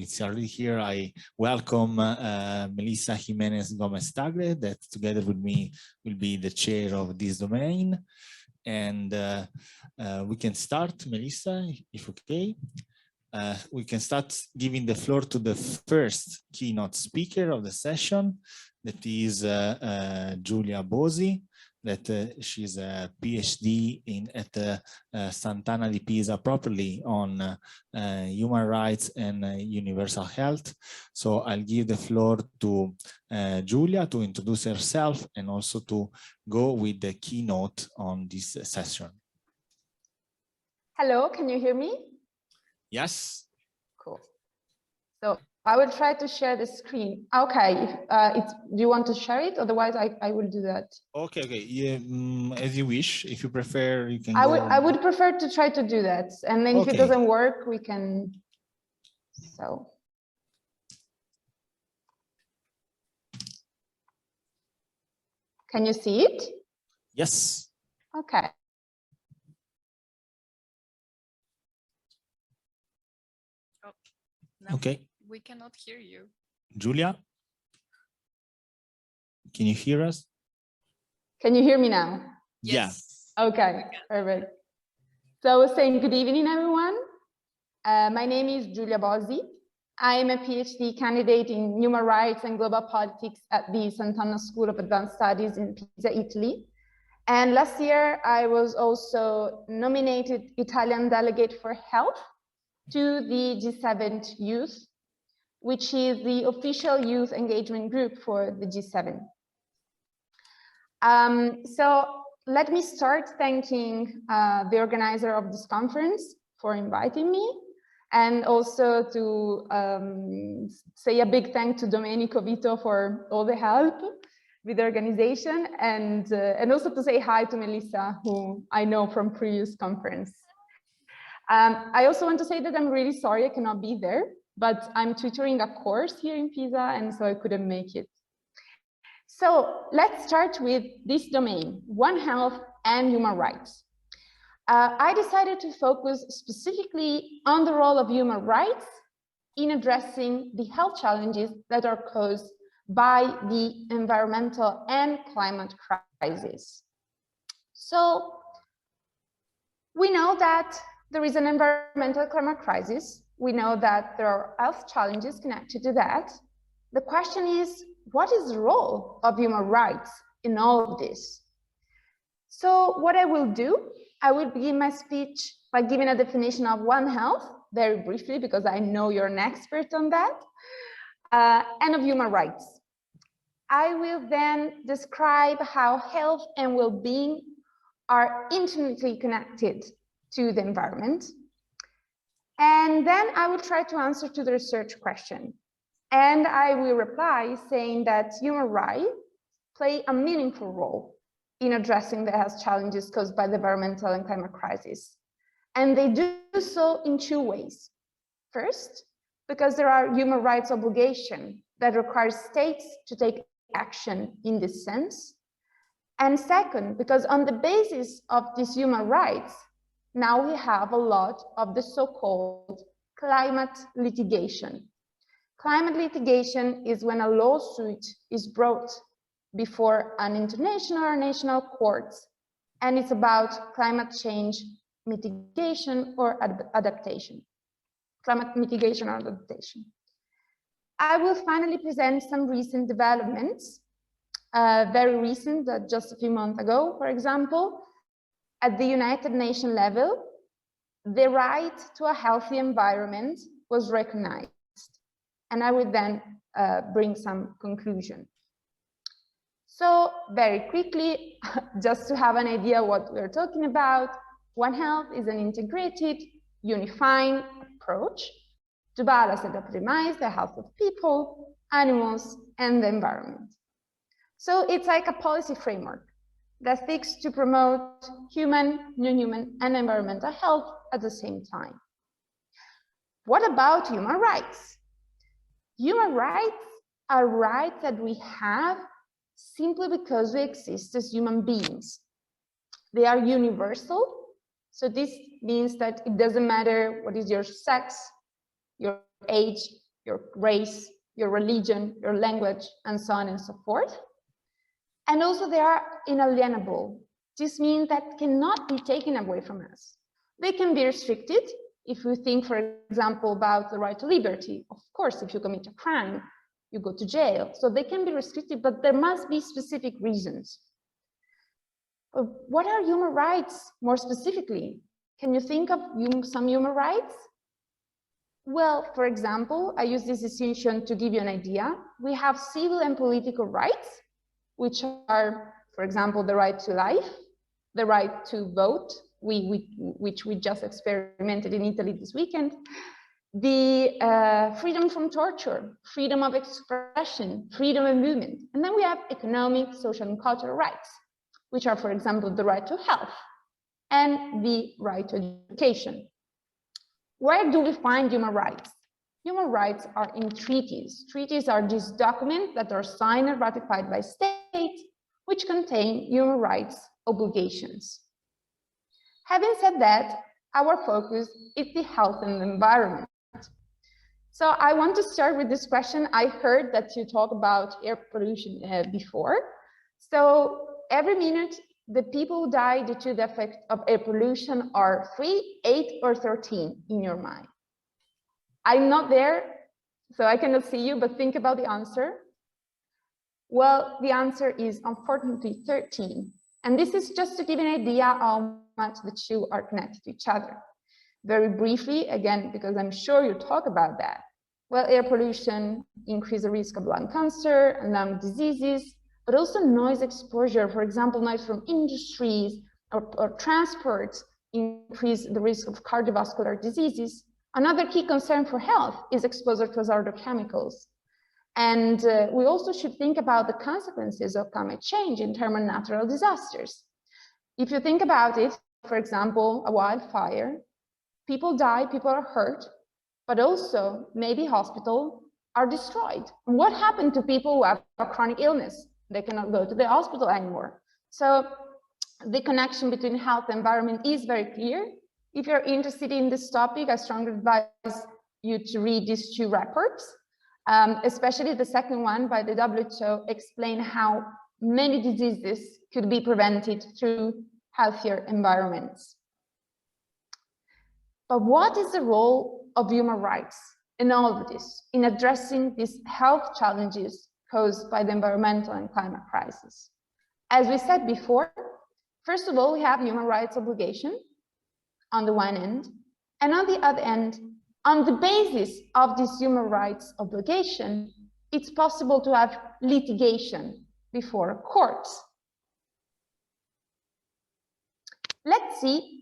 it's already here. I welcome Melissa Jimenez Gomez-Tagle, that together with me will be the chair of this domain. And we can start, Melissa, if okay. We can start giving the floor to the first keynote speaker of the session, that is Giulia Bosi, that she's a PhD at Sant'Anna di Pisa properly on human rights and universal health. So I'll give the floor to Giulia to introduce herself and also to go with the keynote on this session. Hello, can you hear me? Yes. Cool. So I will try to share the screen. Okay, do you want to share it? Otherwise, I will do that. Okay, okay. Yeah, as you wish. If you prefer, you can. I would prefer to try to do that, and then if it doesn't work, we can. So. Can you see it? Yes. Okay. No, okay. We cannot hear you. Giulia, can you hear us? Can you hear me now? Yes. Yeah. Okay, perfect. So I was saying good evening, everyone. My name is Giulia Bosi. I am a PhD candidate in human rights and global politics at the Sant'Anna School of Advanced Studies in Pisa, Italy. And last year, I was also nominated Italian delegate for health to the G7 Youth, which is the official youth engagement group for the G7. So let me start thanking the organizer of this conference for inviting me, and also to say a big thank to Domenico Vito for all the help with the organization, and also to say hi to Melissa, who I know from previous conference. I also want to say that I'm really sorry I cannot be there, but I'm tutoring a course here in Pisa, and so I couldn't make it. So let's start with this domain, One Health and human rights. I decided to focus specifically on the role of human rights in addressing the health challenges that are caused by the environmental and climate crisis. So we know that there is an environmental climate crisis. We know that there are health challenges connected to that. The question is, what is the role of human rights in all of this? So what I will do, I will begin my speech by giving a definition of One Health, very briefly, because I know you're an expert on that, and of human rights. I will then describe how health and well-being are intimately connected to the environment. And then I will try to answer to the research question. And I will reply saying that human rights play a meaningful role in addressing the health challenges caused by the environmental and climate crisis. And they do so in two ways. First, because there are human rights obligations that require states to take action in this sense. And second, because on the basis of these human rights, now we have a lot of the so-called climate litigation. Climate litigation is when a lawsuit is brought before an international or national court, and it's about climate change mitigation or adaptation. Climate mitigation or adaptation. I will finally present some recent developments, very recent, just a few months ago, for example. At the United Nations level, the right to a healthy environment was recognized. And I will then bring some conclusion. So very quickly, just to have an idea what we're talking about, One Health is an integrated, unifying approach to balance and optimize the health of people, animals, and the environment. So it's like a policy framework that seeks to promote human, non-human, and environmental health at the same time. What about human rights? Human rights are rights that we have simply because we exist as human beings. They are universal, so this means that it doesn't matter what is your sex, your age, your race, your religion, your language, and so on and so forth. And also they are inalienable. This means that cannot be taken away from us. They can be restricted. If we think, for example, about the right to liberty, of course, if you commit a crime, you go to jail. So they can be restricted, but there must be specific reasons. What are human rights more specifically? Can you think of some human rights? Well, for example, I use this distinction to give you an idea. We have civil and political rights, which are, for example, the right to life, the right to vote, which we just experimented in Italy this weekend, the freedom from torture, freedom of expression, freedom of movement. And then we have economic, social, and cultural rights, which are, for example, the right to health and the right to education. Where do we find human rights? Human rights are in treaties. Treaties are these documents that are signed and ratified by states, which contain human rights obligations. Having said that, our focus is the health and the environment. So I want to start with this question. I heard that you talk about air pollution before. So every minute, the people who die due to the effect of air pollution are 3, 8, or 13 in your mind. I'm not there, so I cannot see you, but think about the answer. Well, the answer is unfortunately 13. And this is just to give an idea how much the two are connected to each other. Very briefly, again, because I'm sure you talk about that. Well, air pollution increases the risk of lung cancer and lung diseases, but also noise exposure, for example, noise from industries or transport increase the risk of cardiovascular diseases. Another key concern for health is exposure to hazardous chemicals. And we also should think about the consequences of climate change in terms of natural disasters. If you think about it, for example, a wildfire, people die, people are hurt, but also maybe hospitals are destroyed. What happened to people who have a chronic illness? They cannot go to the hospital anymore. So the connection between health and environment is very clear. If you're interested in this topic, I strongly advise you to read these two reports, especially the second one by the WHO, explain how many diseases could be prevented through healthier environments. But what is the role of human rights in all of this, in addressing these health challenges caused by the environmental and climate crisis? As we said before, first of all, we have human rights obligation on the one end, and on the other end, on the basis of this human rights obligation, it's possible to have litigation before courts. Let's see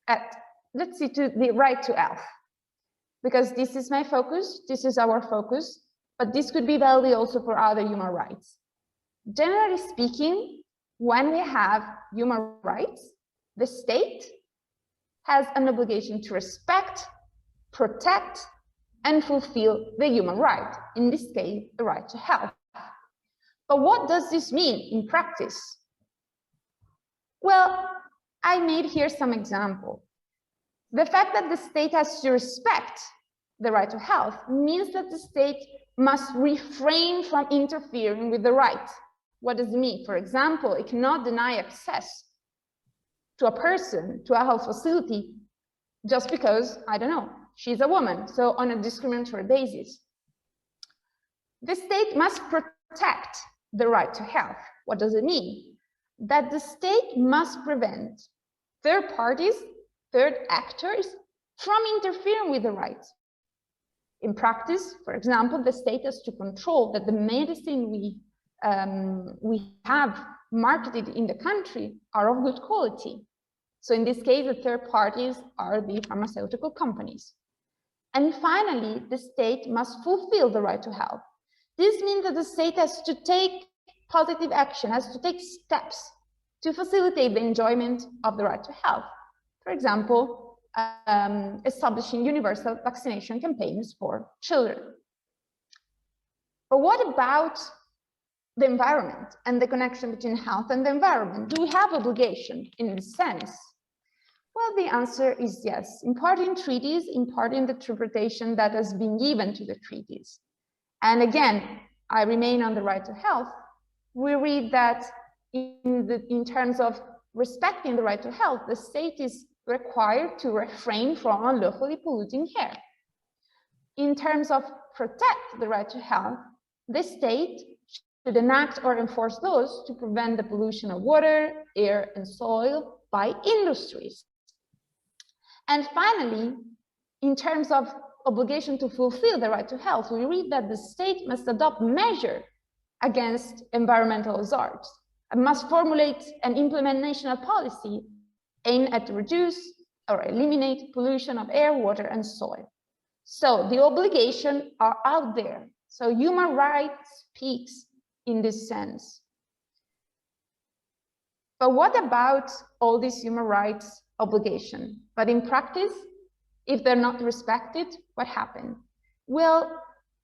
to the right to health, because this is my focus, this is our focus, but this could be valid also for other human rights. Generally speaking, when we have human rights, the state has an obligation to respect, protect, and fulfill the human right, in this case, the right to health. But what does this mean in practice? Well, I made here some example. The fact that the state has to respect the right to health means that the state must refrain from interfering with the right. What does it mean? For example, it cannot deny access to a person, to a health facility, just because, I don't know, she's a woman, so on a discriminatory basis. The state must protect the right to health. What does it mean? That the state must prevent third parties, third actors from interfering with the right. In practice, for example, the state has to control that the medicine we have marketed in the country are of good quality. So in this case, the third parties are the pharmaceutical companies. And finally, the state must fulfill the right to health. This means that the state has to take positive action, has to take steps to facilitate the enjoyment of the right to health. For example, establishing universal vaccination campaigns for children. But what about the environment and the connection between health and the environment? Do we have obligation in this sense? Well, the answer is yes, in part in treaties, in part in the interpretation that has been given to the treaties. And again, I remain on the right to health. We read that in terms of respecting the right to health, the state is required to refrain from unlawfully polluting air. In terms of protect the right to health, the state should enact or enforce laws to prevent the pollution of water, air, and soil by industries. And finally, in terms of obligation to fulfill the right to health, we read that the state must adopt measures against environmental hazards and must formulate and implement national policy aimed at reduce or eliminate pollution of air, water, and soil. So the obligations are out there. So human rights speaks in this sense. But what about all these human rights obligations? But in practice, if they're not respected, what happens? Well,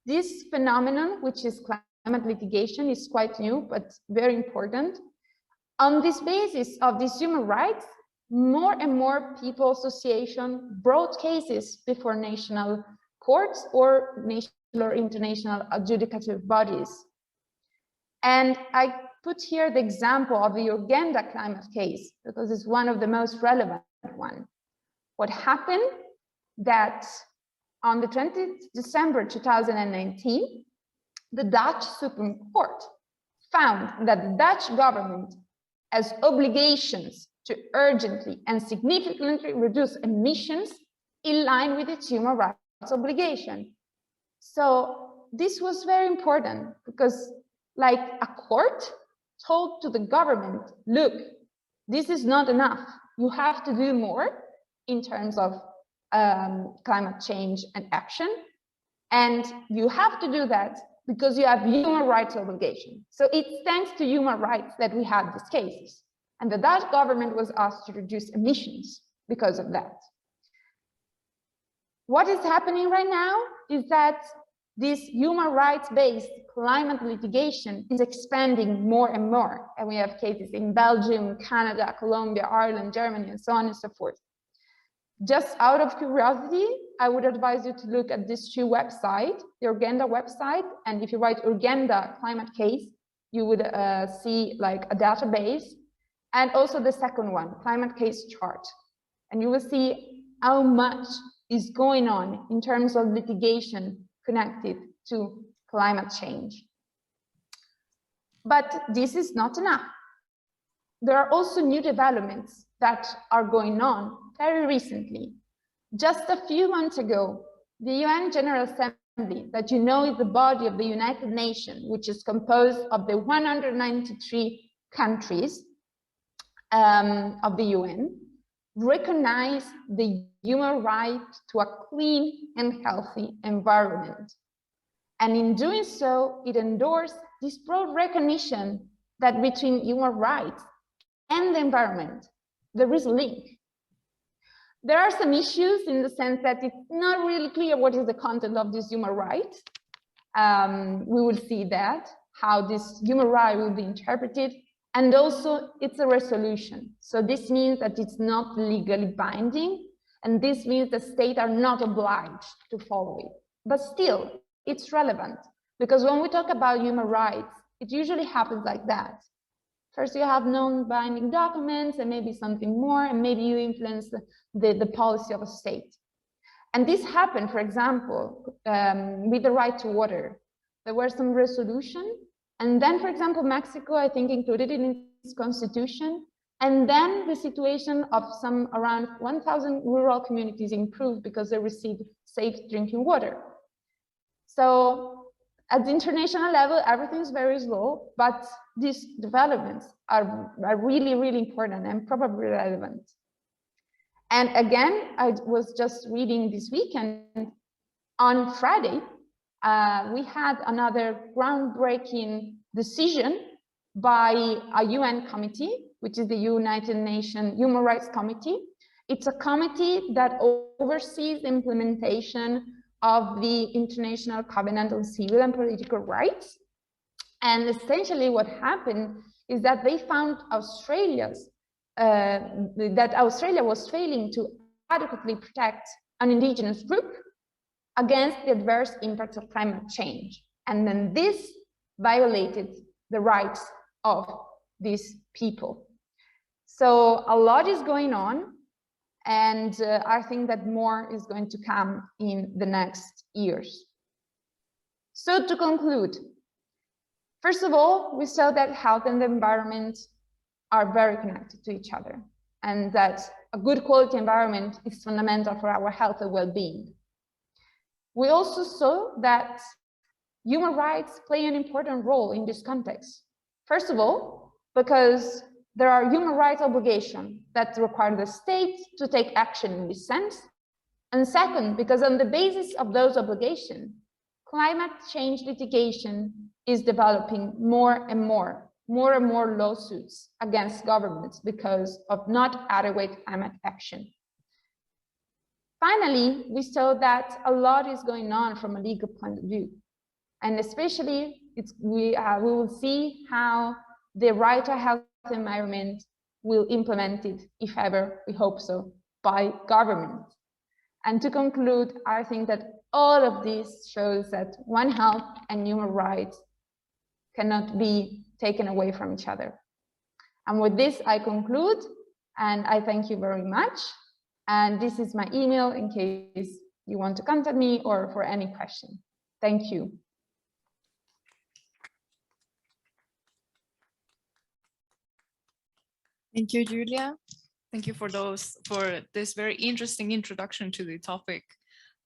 this phenomenon, which is climate litigation, is quite new, but very important. On this basis of these human rights, more and more people associations brought cases before national courts or national or international adjudicative bodies. And I put here the example of the Uganda climate case because it's one of the most relevant ones. What happened that on the 20th December 2019, the Dutch Supreme Court found that the Dutch government has obligations to urgently and significantly reduce emissions in line with its human rights obligation. So this was very important because like a court told to the government, look, this is not enough. You have to do more in terms of climate change and action. And you have to do that because you have human rights obligation. So it's thanks to human rights that we had these cases. And the Dutch government was asked to reduce emissions because of that. What is happening right now is that this human rights-based climate litigation is expanding more and more. And we have cases in Belgium, Canada, Colombia, Ireland, Germany, and so on and so forth. Just out of curiosity, I would advise you to look at these two websites, the Uganda website, and if you write Uganda climate case, you would see like a database, and also the second one, climate case chart. And you will see how much is going on in terms of litigation connected to climate change. But this is not enough. There are also new developments that are going on very recently. Just a few months ago, the UN General Assembly, that you know is the body of the United Nations, which is composed of the 193 countries of the UN, recognized the human right to a clean and healthy environment. And in doing so, it endorsed this broad recognition that between human rights and the environment, there is a link. There are some issues in the sense that it's not really clear what is the content of this human right. We will see that, how this human right will be interpreted. And also, it's a resolution. So this means that it's not legally binding. And this means the states are not obliged to follow it. But still, it's relevant. Because when we talk about human rights, it usually happens like that. First, you have non-binding documents and maybe something more, and maybe you influence the policy of a state. And this happened, for example, with the right to water. There were some resolutions. And then, for example, Mexico, I think, included it in its constitution. And then the situation of some around 1,000 rural communities improved because they received safe drinking water. So at the international level, everything is very slow, but these developments are really, really important and probably relevant. And again, I was just reading this weekend, on Friday, we had another groundbreaking decision by a UN committee, which is the United Nations Human Rights Committee. It's a committee that oversees the implementation of the International Covenant on Civil and Political Rights. And essentially what happened is that they found Australia's that Australia was failing to adequately protect an indigenous group against the adverse impacts of climate change. And then this violated the rights of these people. So a lot is going on, and I think that more is going to come in the next years. So to conclude, first of all, we saw that health and the environment are very connected to each other, and that a good quality environment is fundamental for our health and well-being. We also saw that human rights play an important role in this context. First of all, because there are human rights obligations that require the state to take action in this sense. And second, because on the basis of those obligations, climate change litigation is developing more and more lawsuits against governments because of not adequate climate action. Finally, we saw that a lot is going on from a legal point of view. And especially, we will see how the right to a healthy environment will implement it, if ever, we hope so, by government. And to conclude, I think that all of this shows that One Health and human rights cannot be taken away from each other. And with this, I conclude, and I thank you very much. And this is my email in case you want to contact me or for any question. Thank you. Thank you, Giulia. Thank you for this very interesting introduction to the topic.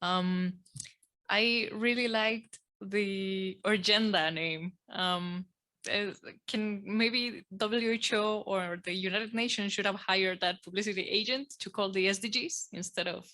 I really liked the agenda name. Can maybe WHO or the United Nations should have hired that publicity agent to call the SDGs instead of